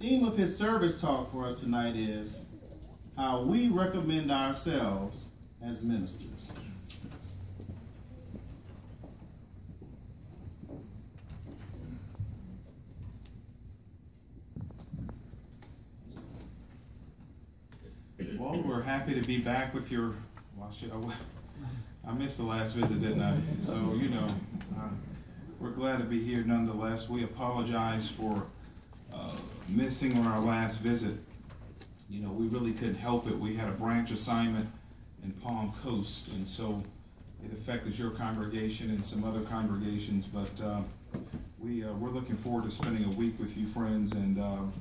theme of his service talk for us tonight is how we recommend ourselves as ministers. Well, we're happy to be back with your, I missed the last visit, didn't I? So, we're glad to be here nonetheless. We apologize for missing on our last visit. We really couldn't help it. We had a branch assignment in Palm Coast, and so it affected your congregation and some other congregations, but we're looking forward to spending a week with you, friends, and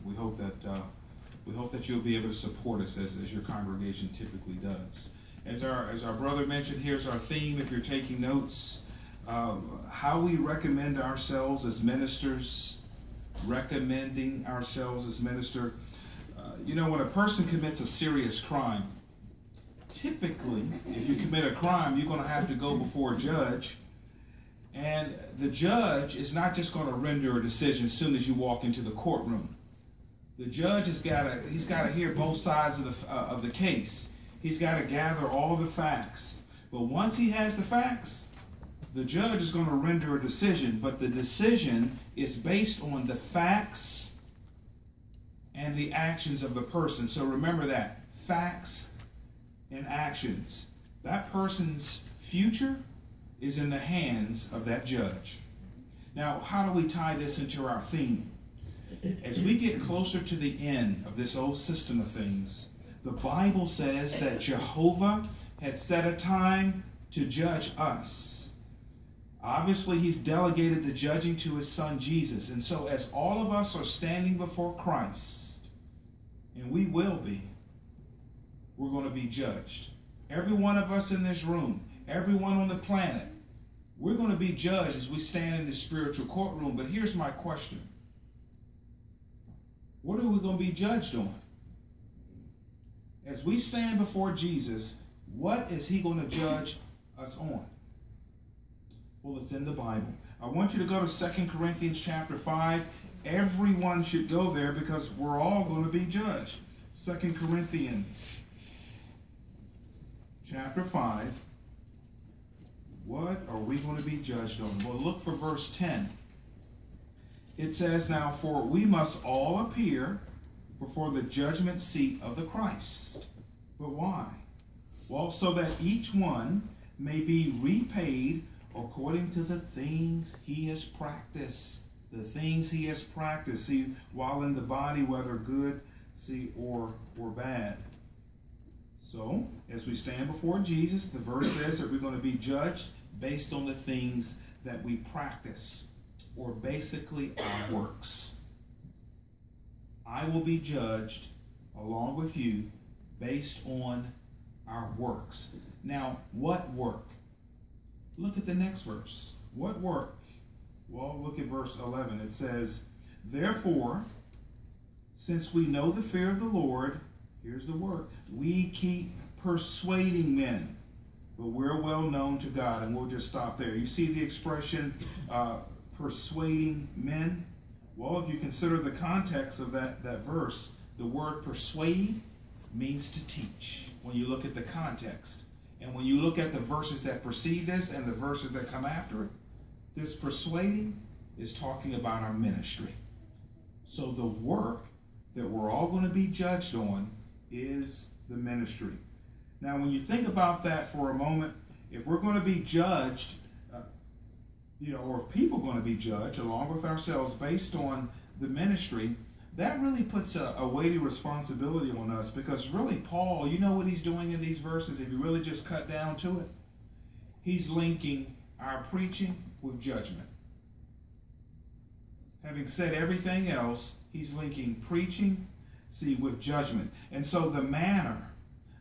we hope that you'll be able to support us as your congregation typically does. As our brother mentioned, here's our theme, if you're taking notes. How we recommend ourselves as ministers, recommending ourselves as minister. When a person commits a serious crime, typically, if you commit a crime, you're going to have to go before a judge. And the judge is not just going to render a decision as soon as you walk into the courtroom. The judge he's got to hear both sides of the case. He's got to gather all the facts. But once he has the facts, the judge is going to render a decision. But the decision is based on the facts and the actions of the person. So remember that. Facts and actions. That person's future is in the hands of that judge. Now, how do we tie this into our theme? As we get closer to the end of this old system of things, the Bible says that Jehovah has set a time to judge us. Obviously, he's delegated the judging to his son Jesus. And so as all of us are standing before Christ, and we will be, we're going to be judged. Every one of us in this room, everyone on the planet, we're going to be judged as we stand in the spiritual courtroom. But here's my question. What are we going to be judged on? As we stand before Jesus, what is he going to judge us on? Well, it's in the Bible. I want you to go to 2 Corinthians chapter 5. Everyone should go there because we're all going to be judged. 2 Corinthians chapter 5. What are we going to be judged on? Well, look for verse 10. It says, now, for we must all appear before the judgment seat of the Christ. But why? Well, so that each one may be repaid according to the things he has practiced. The things he has practiced. See, while in the body, whether good, or bad. So, as we stand before Jesus, the verse says that we're going to be judged based on the things that we practice, or basically our works. I will be judged along with you based on our works. Now, what work? Look at the next verse. What work? Well, look at verse 11. It says, therefore, since we know the fear of the Lord, here's the work, we keep persuading men, but we're well known to God. And we'll just stop there. You see the expression persuading men? Well, if you consider the context of that verse, the word persuade means to teach when you look at the context. And when you look at the verses that precede this and the verses that come after it, this persuading is talking about our ministry. So the work that we're all going to be judged on is the ministry. Now, when you think about that for a moment, if we're going to be judged, or if people are going to be judged along with ourselves based on the ministry, that really puts a weighty responsibility on us, because really Paul, you know what he's doing in these verses if you really just cut down to it? He's linking our preaching with judgment. Having said everything else, he's linking preaching, with judgment. And so the manner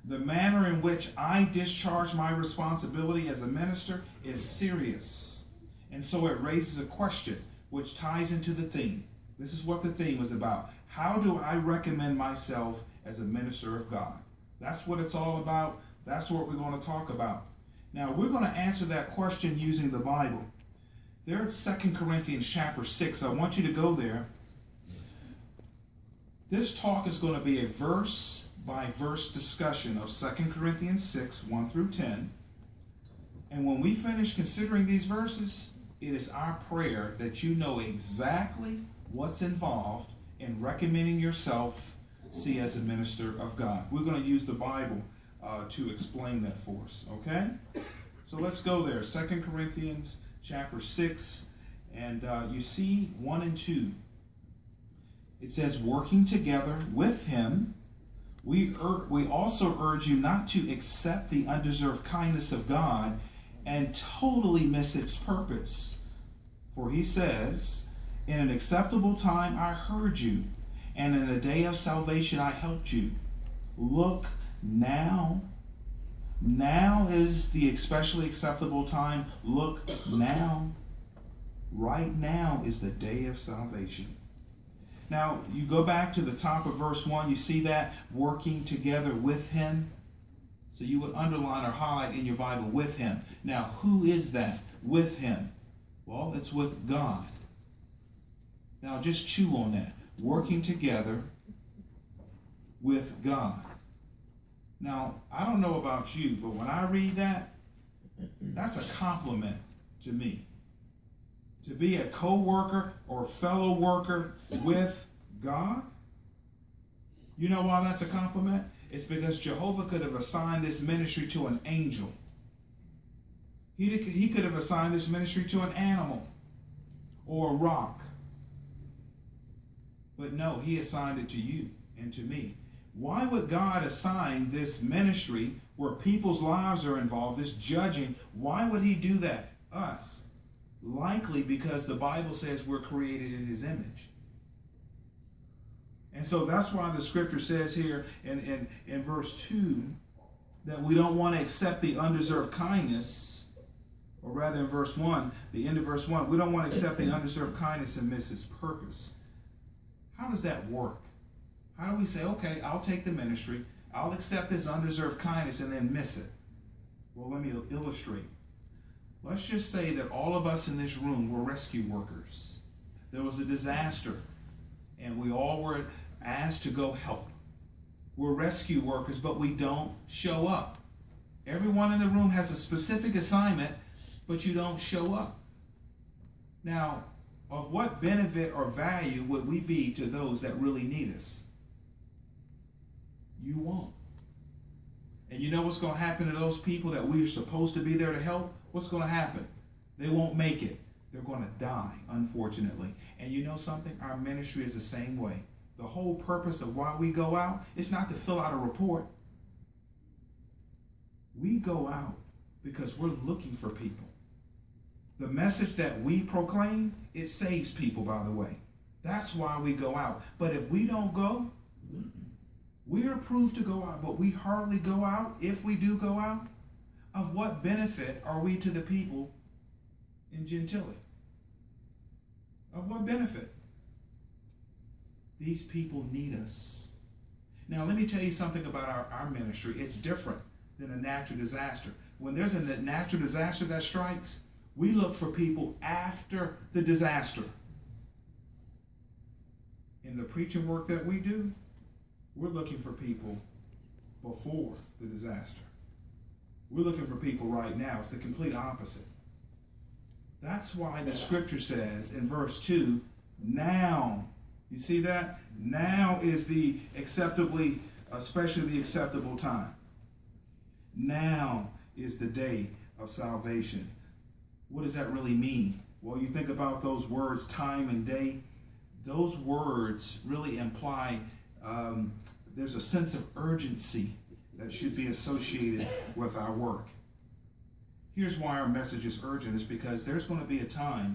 in which I discharge my responsibility as a minister is serious. And so it raises a question which ties into the theme. This is what the theme is about. How do I recommend myself as a minister of God? That's what it's all about. That's what we're going to talk about. Now, we're going to answer that question using the Bible. There at 2 Corinthians chapter 6, I want you to go there. This talk is going to be a verse-by-verse discussion of 2 Corinthians 6, 1 through 10. And when we finish considering these verses, it is our prayer that you know exactly what's involved in recommending yourself, as a minister of God. We're going to use the Bible to explain that for us, okay? So let's go there. 2 Corinthians chapter 6, and you see 1 and 2. It says, working together with him, we also urge you not to accept the undeserved kindness of God and totally miss its purpose. For he says, in an acceptable time I heard you, and in a day of salvation I helped you. Look, now is the especially acceptable time. Look now. Right now is the day of salvation. Now, you go back to the top of verse 1, you see that? Working together with him. So you would underline or highlight in your Bible, with him. Now, who is that? With him. Well, it's with God. Now, just chew on that. Working together with God. Now, I don't know about you, but when I read that, that's a compliment to me. To be a co-worker or fellow worker with God. You know why that's a compliment? It's because Jehovah could have assigned this ministry to an angel. He could have assigned this ministry to an animal or a rock. But no, he assigned it to you and to me. Why would God assign this ministry where people's lives are involved, this judging? Why would he do that? Us. Likely because the Bible says we're created in his image. And so that's why the scripture says here in verse 2 that we don't want to accept the undeserved kindness, or rather in verse 1, the end of verse 1, we don't want to accept the undeserved kindness and miss its purpose. How does that work? How do we say, okay, I'll take the ministry, I'll accept this undeserved kindness and then miss it? Well, let me illustrate. Let's just say that all of us in this room were rescue workers. There was a disaster, and we all were asked to go help. We're rescue workers, but we don't show up. Everyone in the room has a specific assignment, but you don't show up. Now, of what benefit or value would we be to those that really need us? You won't. And you know what's going to happen to those people that we are supposed to be there to help? What's going to happen? They won't make it. They're going to die, unfortunately. And you know something? Our ministry is the same way. The whole purpose of why we go out is not to fill out a report. We go out because we're looking for people. The message that we proclaim, it saves people, by the way. That's why we go out. But if we don't go, we are approved to go out, but we hardly go out. If we do go out, of what benefit are we to the people in Gentilly? Of what benefit? These people need us. Now, let me tell you something about our ministry. It's different than a natural disaster. When there's a natural disaster that strikes, we look for people after the disaster. In the preaching work that we do, we're looking for people before the disaster. We're looking for people right now. It's the complete opposite. That's why the scripture says in verse 2, now, you see that? Now is the especially the acceptable time. Now is the day of salvation. What does that really mean? Well, you think about those words, time and day. Those words really imply there's a sense of urgency that should be associated with our work. Here's why our message is urgent, is because there's going to be a time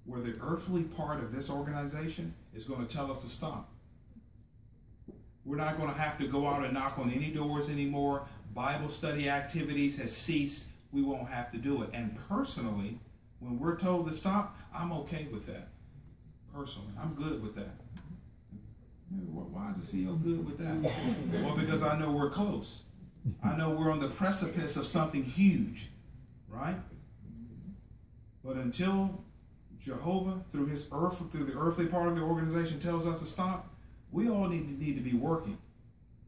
where the earthly part of this organization is going to tell us to stop. We're not going to have to go out and knock on any doors anymore. Bible study activities has ceased. We won't have to do it. And personally, when we're told to stop, I'm okay with that. Personally, I'm good with that. Why is the CEO good with that? Well, because I know we're close. I know we're on the precipice of something huge, right? But until Jehovah, through the earthly part of the organization, tells us to stop, We all need to be working.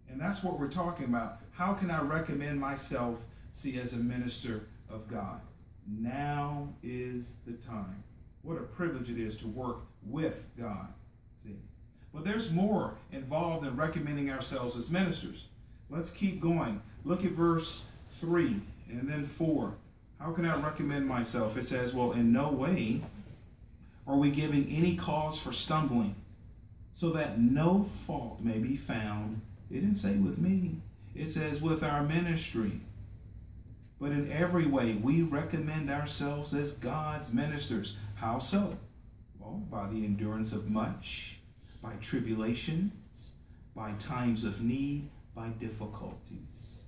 And that's what we're talking about. How can I recommend myself, see, as a minister of God? Now is the time. What a privilege it is to work with God. See? But there's more involved in recommending ourselves as ministers. Let's keep going. Look at verse 3 and then 4. How can I recommend myself? It says, well, in no way are we giving any cause for stumbling, so that no fault may be found. It didn't say with me. It says with our ministry. But in every way, we recommend ourselves as God's ministers. How so? Well, by the endurance of much, by tribulations, by times of need, by difficulties.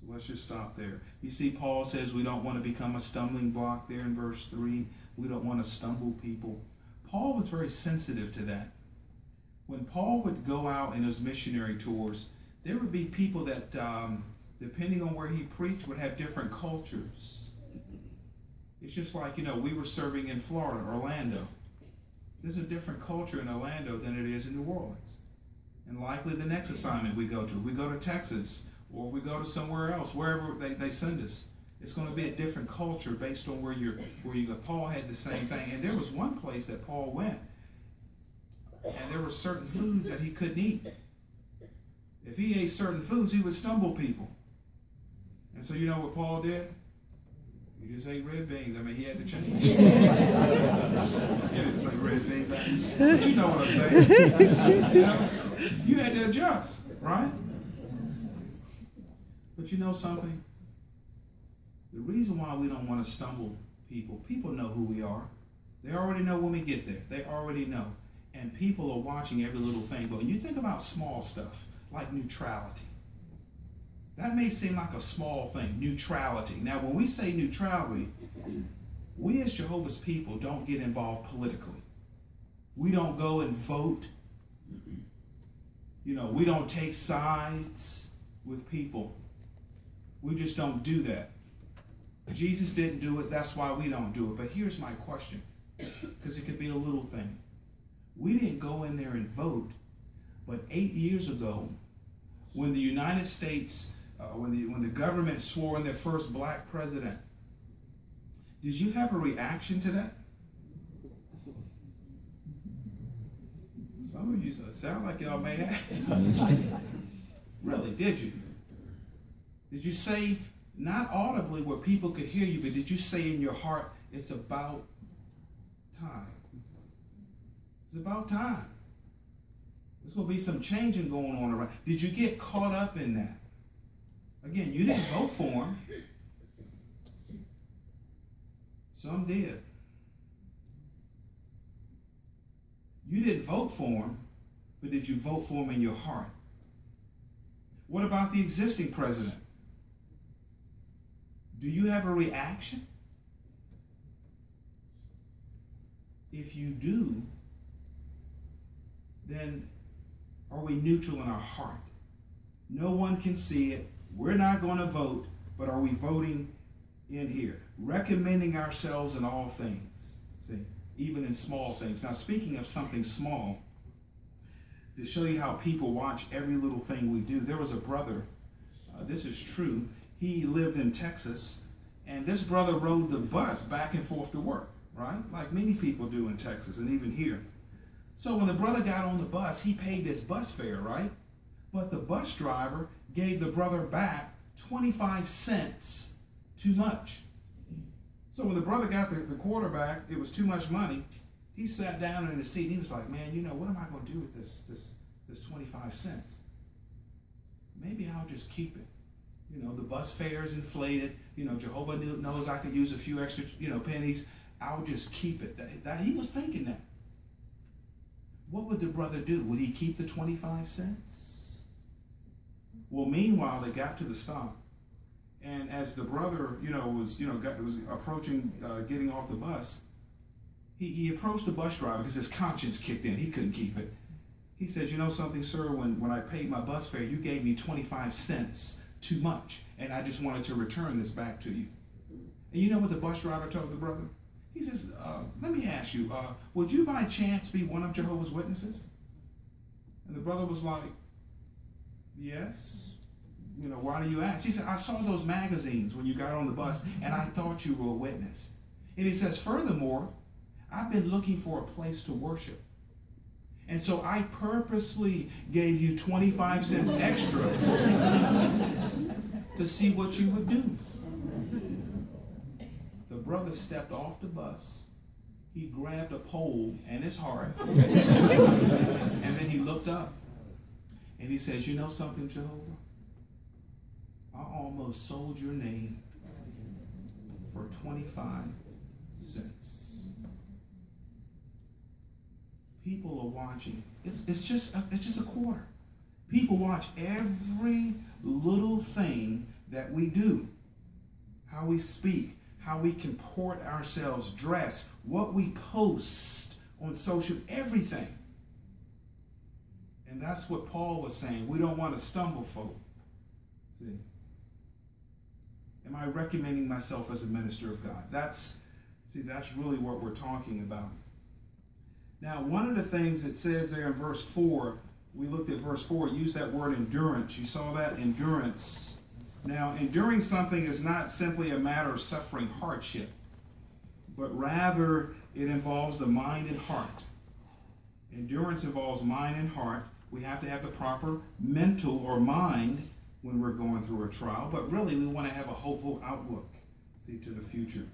So let's just stop there. You see, Paul says we don't want to become a stumbling block there in verse 3. We don't want to stumble people. Paul was very sensitive to that. When Paul would go out in his missionary tours, there would be people that, depending on where he preached, would have different cultures. It's just like, we were serving in Florida, Orlando. There's a different culture in Orlando than it is in New Orleans. And likely the next assignment we go to Texas, or if we go to somewhere else, wherever they send us, it's going to be a different culture based on where you go. Paul had the same thing. And there was one place that Paul went, and there were certain foods that he couldn't eat. If he ate certain foods, he would stumble people. And so you know what Paul did? He just ate red beans. I mean, he had to change. He didn't say red beans, but you know what I'm saying. You had to adjust, right? But you know something? The reason why we don't want to stumble people know who we are. They already know when we get there. They already know. And people are watching every little thing. But when you think about small stuff, like neutrality, that may seem like a small thing, neutrality. Now, when we say neutrality, we as Jehovah's people don't get involved politically. We don't go and vote. We don't take sides with people. We just don't do that. Jesus didn't do it. That's why we don't do it. But here's my question, because it could be a little thing. We didn't go in there and vote, but 8 years ago, when the United States, when the government swore in their first black president, did you have a reaction to that? Some of you sound like y'all may have. Really, did you? Did you say, not audibly where people could hear you, but did you say in your heart, it's about time? It's about time. There's going to be some changing going on around. Did you get caught up in that? Again, you didn't vote for him. Some did. You didn't vote for him, but did you vote for him in your heart? What about the existing president? Do you have a reaction? If you do, then are we neutral in our heart? No one can see it. We're not going to vote, but are we voting in here? Recommending ourselves in all things. See, even in small things. Now, speaking of something small, to show you how people watch every little thing we do, there was a brother, this is true, he lived in Texas, and this brother rode the bus back and forth to work, right? Like many people do in Texas and even here. So when the brother got on the bus, he paid his bus fare, right? But the bus driver gave the brother back 25 cents too much. So when the brother got the quarter back, it was too much money. He sat down in his seat. He was like, man, what am I going to do with this 25 cents? Maybe I'll just keep it. The bus fare is inflated. Jehovah knows I could use a few extra, pennies. I'll just keep it. He was thinking that. What would the brother do? Would he keep the 25 cents? Well, meanwhile, they got to the stop. And as the brother, was approaching getting off the bus, he approached the bus driver because his conscience kicked in. He couldn't keep it. He said, you know something, sir, when I paid my bus fare, you gave me 25 cents too much, and I just wanted to return this back to you. And you know what the bus driver told the brother? He says, let me ask you, would you by chance be one of Jehovah's Witnesses? And brother was like, yes. You know, why do you ask? He said, I saw those magazines when you got on the bus, and I thought you were a witness. And he says, furthermore, I've been looking for a place to worship. And so I purposely gave you 25 cents extra to see what you would do. The brother stepped off the bus. He grabbed a pole and his heart. And then he looked up. And he says, you know something, Jehovah? I almost sold your name for 25 cents. People are watching. It's just a quarter. People watch every little thing that we do. How we speak, how we comport ourselves, dress, what we post on social, everything. And that's what Paul was saying. We don't want to stumble folk. See? Am I recommending myself as a minister of God? That's really what we're talking about. Now, one of the things it says there in verse 4, we looked at verse 4, use that word endurance. You saw that? Endurance. Now, enduring something is not simply a matter of suffering hardship, but rather it involves the mind and heart. Endurance involves mind and heart. We have to have the proper mental or mind when we're going through a trial, but really we want to have a hopeful outlook, see, to the future.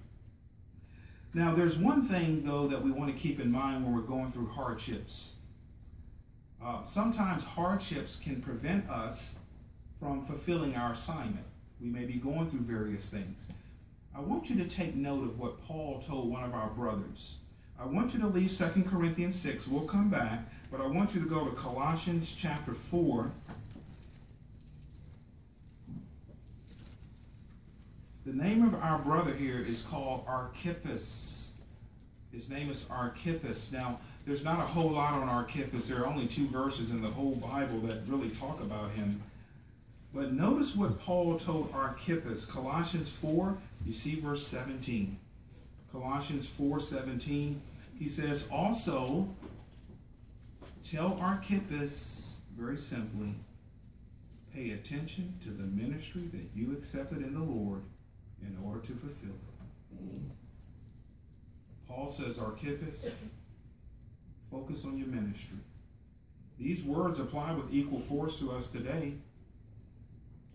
Now, there's one thing, though, that we want to keep in mind when we're going through hardships. Sometimes hardships can prevent us from fulfilling our assignment. We may be going through various things. I want you to take note of what Paul told one of our brothers. I want you to leave 2 Corinthians 6. We'll come back, but I want you to go to Colossians chapter 4. The name of our brother here is called Archippus. His name is Archippus. Now, there's not a whole lot on Archippus. There are only 2 verses in the whole Bible that really talk about him. But notice what Paul told Archippus. Colossians 4, you see verse 17. Colossians 4:17. He says, also, tell Archippus, very simply, pay attention to the ministry that you accepted in the Lord in order to fulfill it. Paul says, Archippus, focus on your ministry. These words apply with equal force to us today.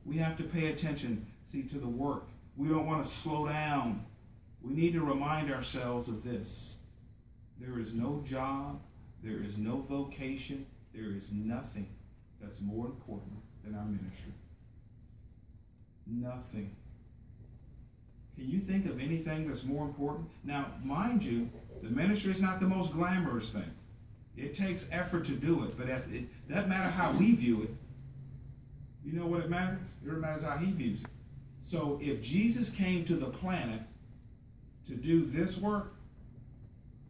We have to pay attention, see, to the work. We don't want to slow down. We need to remind ourselves of this. There is no job, there is no vocation, there is nothing that's more important than our ministry. Nothing. Can you think of anything that's more important? Now, mind you, the ministry is not the most glamorous thing. It takes effort to do it, but it doesn't matter how we view it. You know what it matters? It matters how he views it. So if Jesus came to the planet to do this work,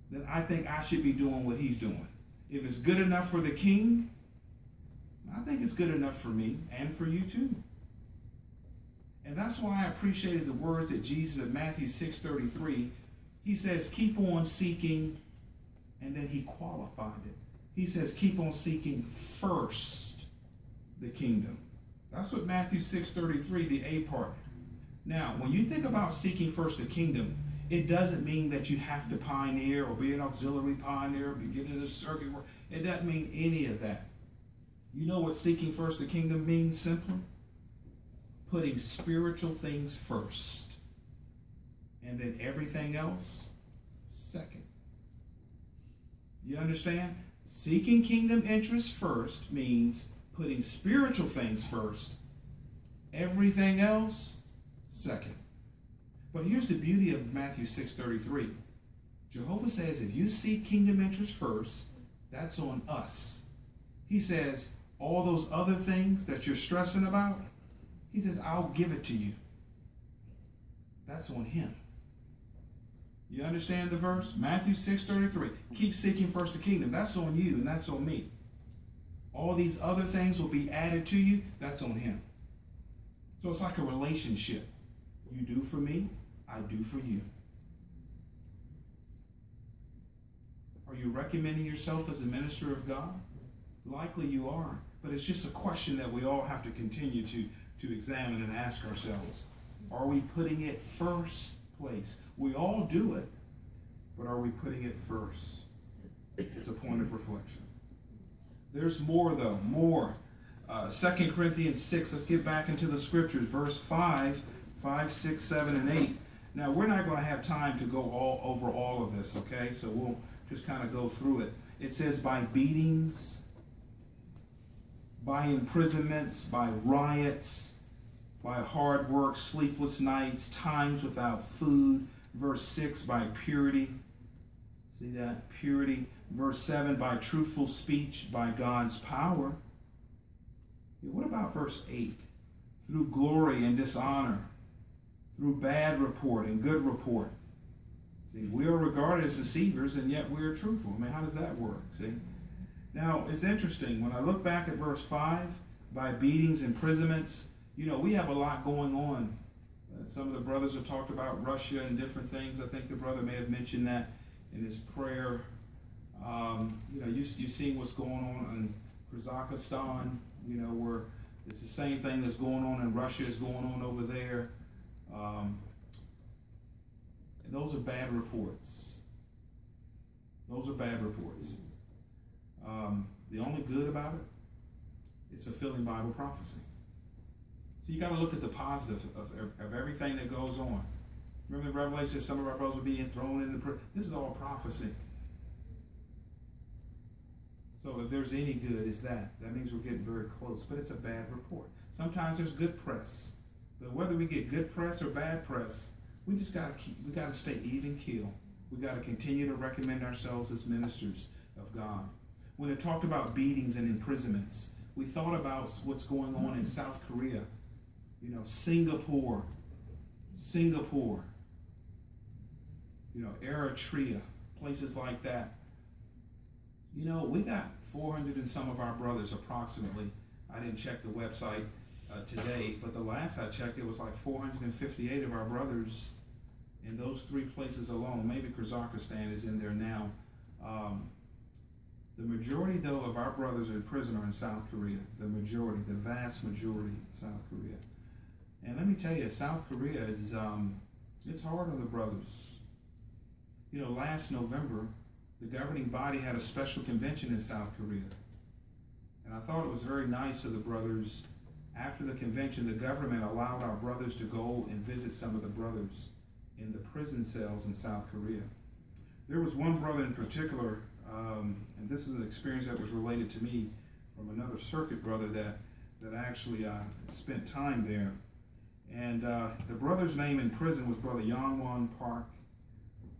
then I think I should be doing what he's doing. If it's good enough for the king, I think it's good enough for me and for you too. And that's why I appreciated the words that Jesus in Matthew 6:33, he says, keep on seeking, and then he qualified it. He says, keep on seeking first the kingdom. That's what Matthew 6:33, the A part. Now, when you think about seeking first the kingdom, it doesn't mean that you have to pioneer or be an auxiliary pioneer, be getting the circuit work. It doesn't mean any of that. You know what seeking first the kingdom means simply? Putting spiritual things first. And then everything else second. You understand? Seeking kingdom interests first means putting spiritual things first. Everything else second. But here's the beauty of Matthew 6:33. Jehovah says if you seek kingdom interests first, that's on us. He says all those other things that you're stressing about, he says, I'll give it to you. That's on him. You understand the verse? Matthew 6:33. Keep seeking first the kingdom. That's on you and that's on me. All these other things will be added to you. That's on him. So it's like a relationship. You do for me, I do for you. Are you recommending yourself as a minister of God? Likely you are. But it's just a question that we all have to continue to examine and ask ourselves. Are we putting it first place? We all do it, but are we putting it first? It's a point of reflection. There's more though, more. 2 Corinthians 6, let's get back into the scriptures. Verse 5, 6, 7, and 8. Now, we're not going to have time to go over all of this, okay? So we'll just kind of go through it. It says, by beatings, by imprisonments, by riots, by hard work, sleepless nights, times without food. Verse 6, by purity. See that? Purity. Verse 7, by truthful speech, by God's power. What about verse 8? Through glory and dishonor, through bad report and good report. See, we are regarded as deceivers, and yet we are truthful. I mean, how does that work? See? Now, it's interesting. When I look back at verse 5, by beatings, imprisonments, you know, we have a lot going on. Some of the brothers have talked about Russia and different things. I think the brother may have mentioned that in his prayer. You know, you've seen what's going on in Kazakhstan, you know, where it's the same thing that's going on in Russia is going on over there. And those are bad reports. Those are bad reports. The only good about it is fulfilling Bible prophecy. So you got to look at the positive of everything that goes on. Remember in Revelation, some of our brothers will be thrown into prison. This is all prophecy. So if there's any good, it's that. That means we're getting very close, but it's a bad report. Sometimes there's good press. But whether we get good press or bad press, we just got to stay even keel. We got to continue to recommend ourselves as ministers of God. When it talked about beatings and imprisonments, we thought about what's going on in South Korea, you know, Singapore, you know, Eritrea, places like that. You know, we got 400 and some of our brothers approximately. I didn't check the website today, but the last I checked, it was like 458 of our brothers in those three places alone. Maybe Kazakhstan is in there now. The majority, though, of our brothers are in prison are in South Korea. The majority, the vast majority, South Korea. And let me tell you, South Korea is, it's hard on the brothers. You know, last November, the governing body had a special convention in South Korea. And I thought it was very nice of the brothers. After the convention, the government allowed our brothers to go and visit some of the brothers in the prison cells in South Korea. There was one brother in particular, and this is an experience that was related to me from another circuit brother that actually spent time there. And the brother's name in prison was Brother Yangwon Park.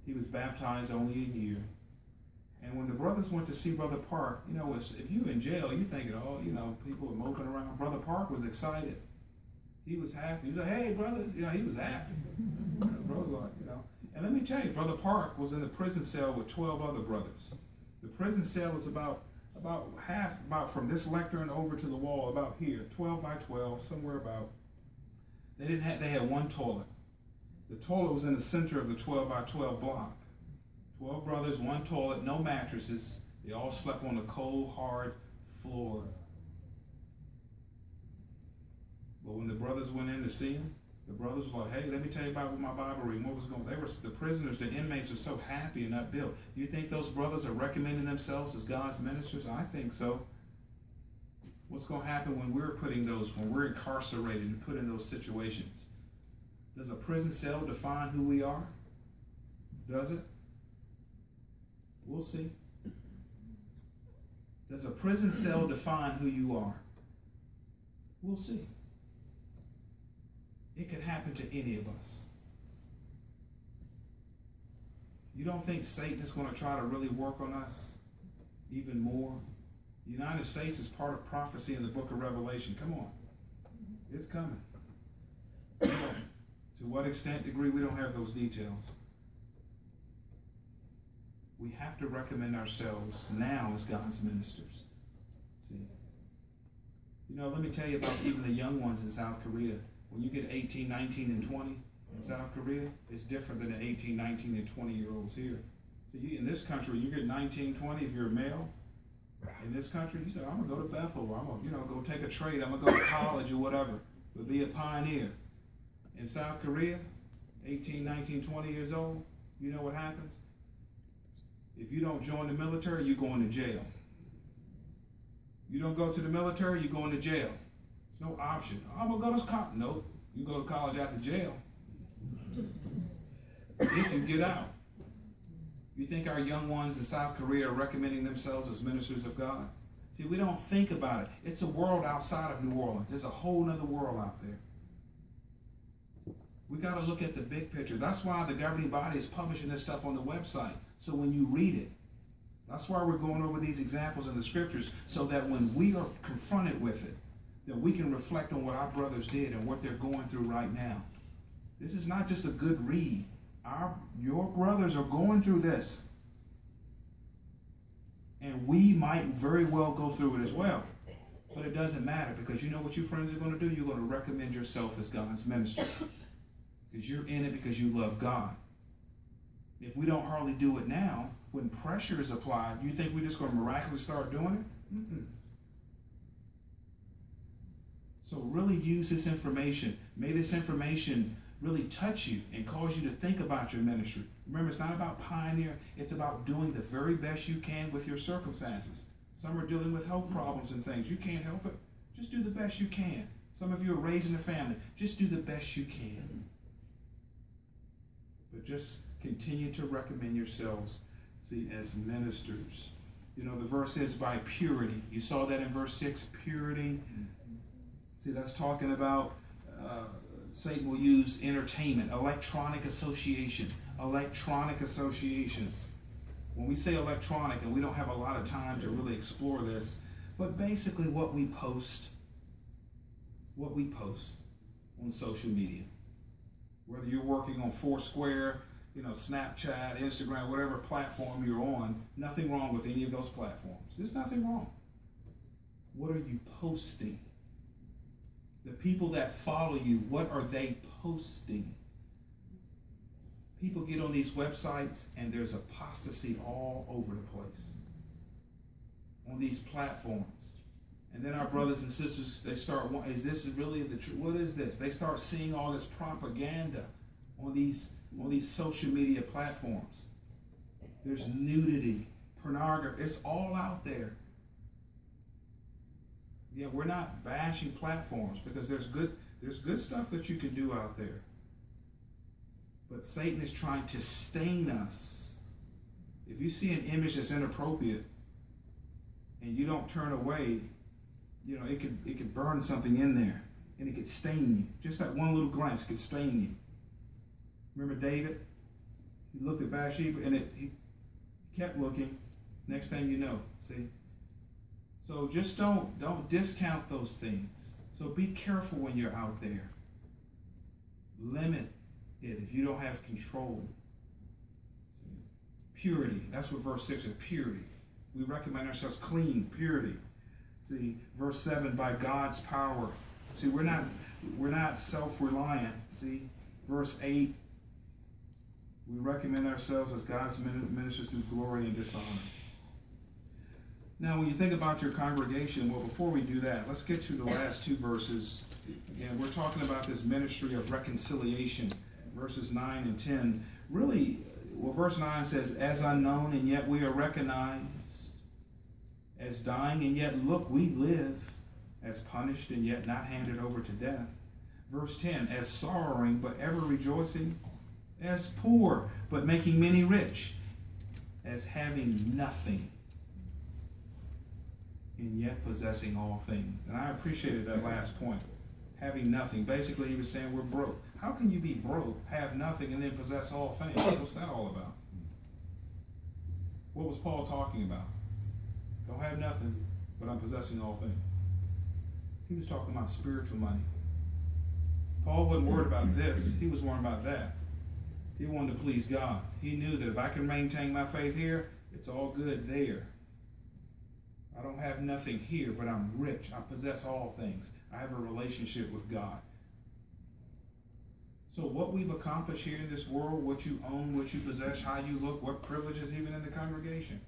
He was baptized only a year. And when the brothers went to see Brother Park, you know, if you're in jail, you're thinking, oh, you know, people are moping around. Brother Park was excited. He was happy. He was like, hey, brother, you know, he was happy. Brother, like, you know. And let me tell you, Brother Park was in the prison cell with 12 other brothers. The prison cell is about from this lectern over to the wall, about here, 12 by 12, somewhere about. They had one toilet. The toilet was in the center of the 12 by 12 block. 12 brothers, one toilet, no mattresses. They all slept on the cold, hard floor. But when the brothers went in to see him, the brothers were like, hey, let me tell you about my Bible reading. What was going on? The prisoners, the inmates were so happy and upbuilt. You think those brothers are recommending themselves as God's ministers? I think so. What's going to happen when we're incarcerated and put in those situations? Does a prison cell define who we are? Does it? We'll see. Does a prison cell define who you are? We'll see. It could happen to any of us. You don't think Satan is going to try to really work on us even more? The United States is part of prophecy in the book of Revelation. Come on. It's coming. To what extent, degree, we don't have those details. We have to recommend ourselves now as God's ministers. See? You know, let me tell you about even the young ones in South Korea. When you get 18, 19, and 20 in South Korea, it's different than the 18, 19, and 20-year-olds here. So in this country, you get 19, 20, if you're a male, In this country, you say, I'm going to go to Bethel, or I'm going to, go take a trade, I'm going to go to college or whatever, but be a pioneer. In South Korea, 18, 19, 20 years old, you know what happens? If you don't join the military, you're going to jail. You don't go to the military, you're going to jail. There's no option. I'm going to go to college. Nope. You go to college after jail. If you get out. You think our young ones in South Korea are recommending themselves as ministers of God? See, we don't think about it. It's a world outside of New Orleans. There's a whole other world out there. We got to look at the big picture. That's why the governing body is publishing this stuff on the website. So when you read it, that's why we're going over these examples in the scriptures, so that when we are confronted with it, that we can reflect on what our brothers did and what they're going through right now. This is not just a good read. Your brothers are going through this. And we might very well go through it as well. But it doesn't matter, because you know what you friends are going to do? You're going to recommend yourself as God's minister. Because you're in it because you love God. If we don't hardly do it now, when pressure is applied, you think we're just going to miraculously start doing it? Mm-mm. So really use this information. May this information really touch you and cause you to think about your ministry. Remember, it's not about pioneer. It's about doing the very best you can with your circumstances. Some are dealing with health problems and things. You can't help it. Just do the best you can. Some of you are raising a family. Just do the best you can. But just continue to recommend yourselves, see, as ministers. You know, the verse says by purity. You saw that in verse 6, purity. See, that's talking about Satan will use entertainment, electronic association. Electronic association. When we say electronic, and we don't have a lot of time to really explore this, but basically what we post on social media. Whether you're working on Foursquare, Snapchat, Instagram, whatever platform you're on, nothing wrong with any of those platforms. There's nothing wrong. What are you posting? The people that follow you, what are they posting? People get on these websites and there's apostasy all over the place on these platforms. And then our brothers and sisters, they start, is this really the truth? What is this? They start seeing all this propaganda on these social media platforms. There's nudity, pornography, it's all out there. Yeah, we're not bashing platforms, because there's good stuff that you can do out there. But Satan is trying to stain us. If you see an image that's inappropriate and you don't turn away, it could burn something in there, and it could stain you. Just that one little glance could stain you. Remember David? He looked at Bathsheba, and he kept looking. Next thing you know, see? So just don't discount those things. So be careful when you're out there. Limit it if you don't have control. See? Purity. That's what verse 6 is, purity. We recommend ourselves clean, purity. See, verse 7, by God's power. See, we're not self-reliant. See, verse 8, we recommend ourselves as God's ministers through glory and dishonor. Now, when you think about your congregation, well, before we do that, let's get to the last two verses. Again, we're talking about this ministry of reconciliation, verses 9 and 10. Really, well, verse 9 says, as unknown, and yet we are recognized. As dying, and yet look, we live. As punished, and yet not handed over to death. Verse 10, as sorrowing, but ever rejoicing. As poor, but making many rich. As having nothing, and yet possessing all things. And I appreciated that last point. Having nothing. Basically, he was saying we're broke. How can you be broke, have nothing, and then possess all things? What's that all about? What was Paul talking about? Don't have nothing, but I'm possessing all things. He was talking about spiritual money. Paul wasn't worried about this. He was worried about that. He wanted to please God. He knew that if I can maintain my faith here, it's all good there. I don't have nothing here, but I'm rich. I possess all things. I have a relationship with God. So what we've accomplished here in this world, what you own, what you possess, how you look, what privileges even in the congregation.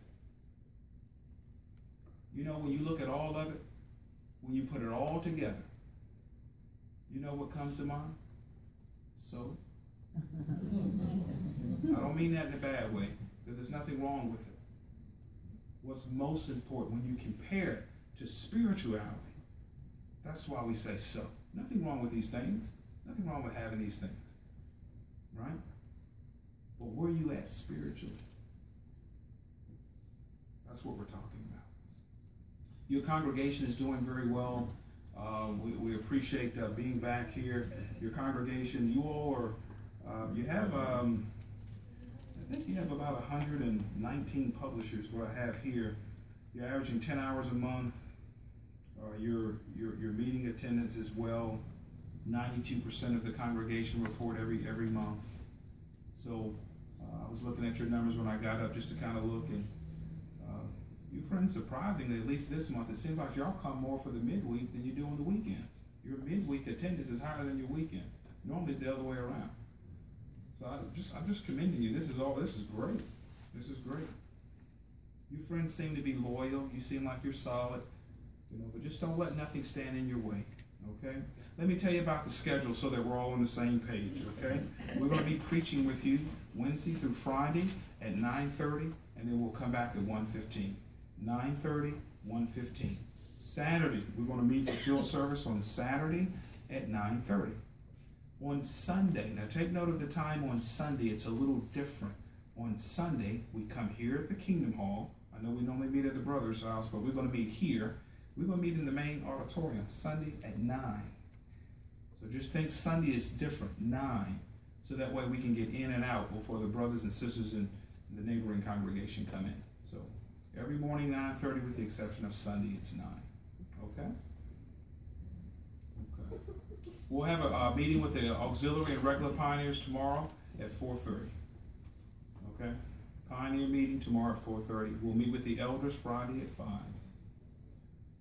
You know, when you look at all of it, when you put it all together, you know what comes to mind? So, I don't mean that in a bad way, because there's nothing wrong with it. What's most important when you compare it to spirituality, that's why we say so. Nothing wrong with these things. Nothing wrong with having these things. Right? But where are you at spiritually? That's what we're talking about. Your congregation is doing very well. We appreciate being back here. Your congregation, you all are, you have, I think you have about 119 publishers, what I have here. You're averaging 10 hours a month. Your meeting attendance is well. 92% of the congregation report every month. So I was looking at your numbers when I got up just to kind of look, and you friends, surprisingly, at least this month, it seems like y'all come more for the midweek than you do on the weekend. Your midweek attendance is higher than your weekend. Normally it's the other way around. So I'm just commending you. This is great. This is great. You friends seem to be loyal. You seem like you're solid. You know, but just don't let nothing stand in your way. Okay? Let me tell you about the schedule so that we're all on the same page. Okay? We're going to be preaching with you Wednesday through Friday at 9:30, and then we'll come back at 1:15. 9:30, 1:15. Saturday, we're going to meet for field service on Saturday at 9:30. On Sunday, now take note of the time on Sunday, it's a little different. On Sunday, we come here at the Kingdom Hall. I know we normally meet at the brother's house, but we're going to meet here. We're going to meet in the main auditorium Sunday at 9. So just think Sunday is different, 9. So that way we can get in and out before the brothers and sisters in the neighboring congregation come in. So every morning 9:30 with the exception of Sunday, it's 9. Okay? Okay. We'll have a meeting with the auxiliary and regular pioneers tomorrow at 4:30. Okay? Pioneer meeting tomorrow at 4:30. We'll meet with the elders Friday at 5.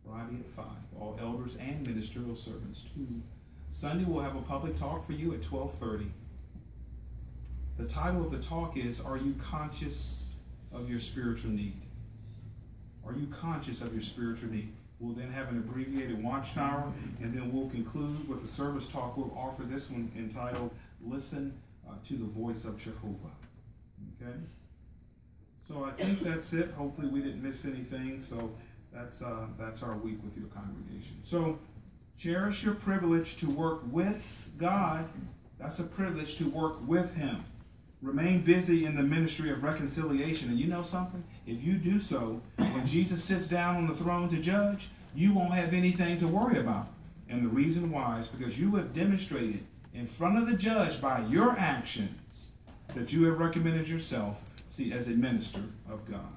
Friday at 5. All elders and ministerial servants too. Sunday we'll have a public talk for you at 12:30. The title of the talk is, Are You Conscious of Your Spiritual Need? Are you conscious of your spiritual need? We'll then have an abbreviated watchtower, and then we'll conclude with a service talk. We'll offer this one entitled, Listen to the Voice of Jehovah. Okay? So I think that's it. Hopefully we didn't miss anything. So that's our week with your congregation. So cherish your privilege to work with God. That's a privilege to work with Him. Remain busy in the ministry of reconciliation. And you know something? If you do so, when Jesus sits down on the throne to judge, you won't have anything to worry about. And the reason why is because you have demonstrated in front of the judge by your actions that you have recommended yourself, as a minister of God.